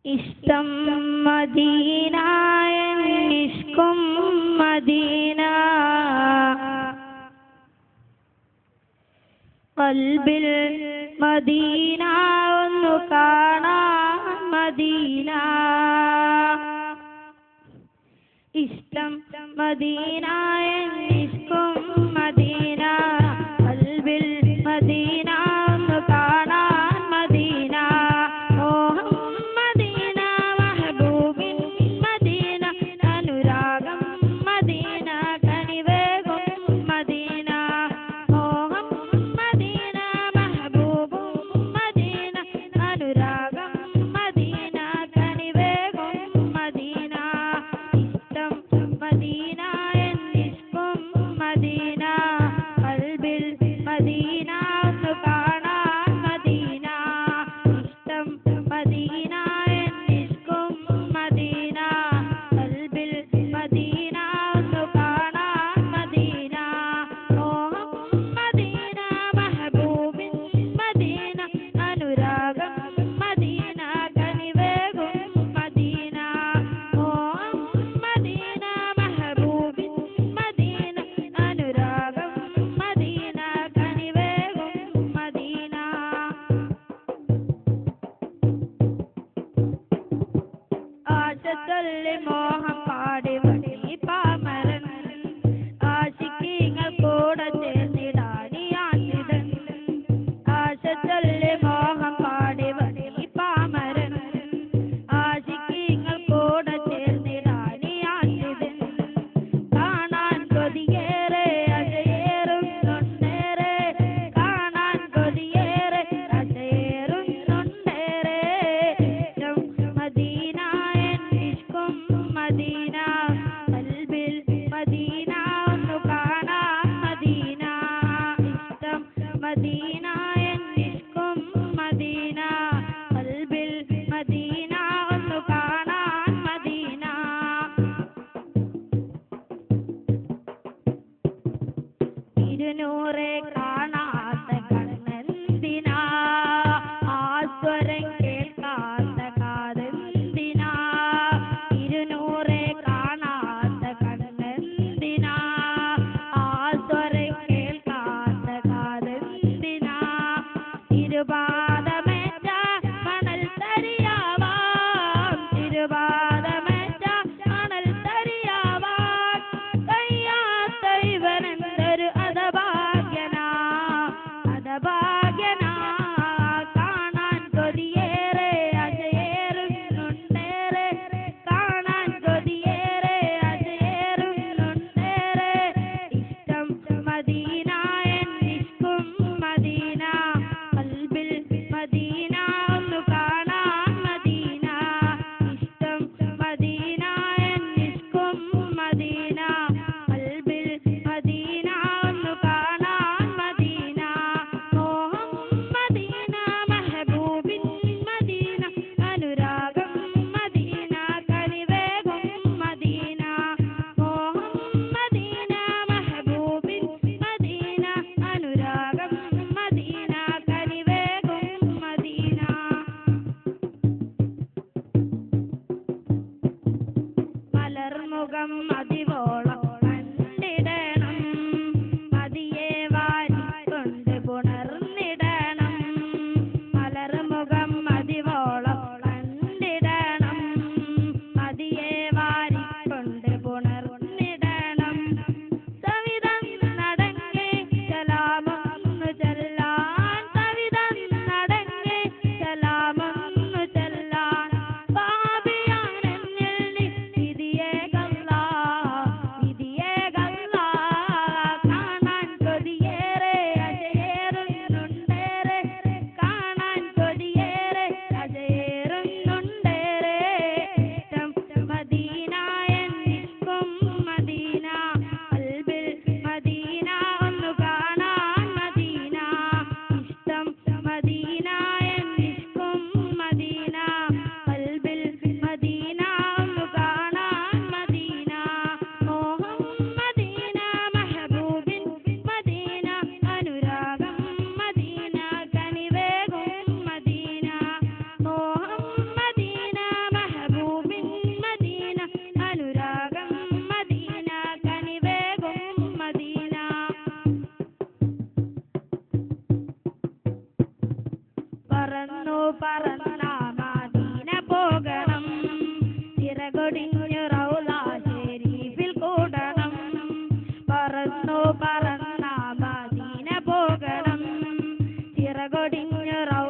ഇഷ്ടം Medina ഇഷ്കും Medina ഖൽബിൽ Medina ഒന്നു കാണാൻ മദീന ഇഷ്ടം മദീന ഇഷ്കും മദീന ഖൽബിൽ മദീന ഒന്നു കാണാൻ മദീന മോഹം മദീന മഹബൂബിൻ മദീന അനുരാഗം മദീന കനിവേകും മദീന മോഹം മദീന മഹബൂബും മദീന അനുരാഗം മദീന കനിവേകും മദീന ഇഷ്ടം മദീന ഇഷ്കും മദീന ഖൽബിൽ മദീന ഒന്നു കാണാൻ മദീന ഇഷ്ടം മദീന ഇഷ്കും മദീന ഖൽബിൽ മദീന ഒന്നു കാണാൻ മദീന മോഹം മദീന മഹബൂബിൻ മദീന അനുരാഗം മദീന കനിവേകും മദീന മോഹം മദീന മഹബൂബിൻ മദീന അനുരാഗം മദീന കനിവേകും മദീന ആശത്തല്ലി മോഹം പാടി വഴി പാമരൻ ആശിക്കീങ്ങൾ കൂടെ ചേർന്നിടാനി ആശിതൻ ആശത്തല്ലി മോഹം പാടി വഴി പാമരൻ ആശിക്കീങ്ങൾ കൂടെ ചേർന്നിടാനി ആശിതൻ കാണാൻ കൊതിയേറെ അജയേറുന്നുണ്ടേറെ കാണാൻ കൊതിയേറെ അജയേറുന്നുണ്ടേറെ ഇഷ്ടം മദീന ഇഷ്കും മദീന ഖൽബിൽ മദീന ഒന്നു കാണാൻ മദീന ഇഷ്ടം മദീന ഇഷ്കും മദീന ഖൽബിൽ മദീന ഒന്നു കാണാൻ മദീന ഇരുന്നൂറെ കാണാത്ത കണ്ണെന്തിനാ ആസ്വരം കേൾക്കാത്ത കാതെന്തിനാ ഇരുന്നൂറെ കാണാത്ത കണ്ണെന്തിനാ ആസ്വരം കേൾക്കാത്ത കാതെന്തിനാ തിരുപാദമേറ്റ മണൽ തരിയാവാം തിരുപാദമേറ്റ മണൽ തരിയാവാം കഴിയാത്ത ഇവനെന്തൊരു അതഭാഗ്യനാ അതഭാഗ്യനാ കാണാൻ കൊതിയേറെ അജയേറുന്നുണ്ടേറെ കാണാൻ കൊതിയേറെ അജയേറുന്നുണ്ടേറെ ഇഷ്ടം മദീന ഇഷ്കും മദീന ഖൽബിൽ പറന്നു പറന്ന മദീന പോകണം ചിറകൊടിഞ്ഞു റൗള ശരീഫിൽ കൂടണം പറന്നു പറന്ന മദീന പോകണം ചിറകൊടിഞ്ഞു റൗള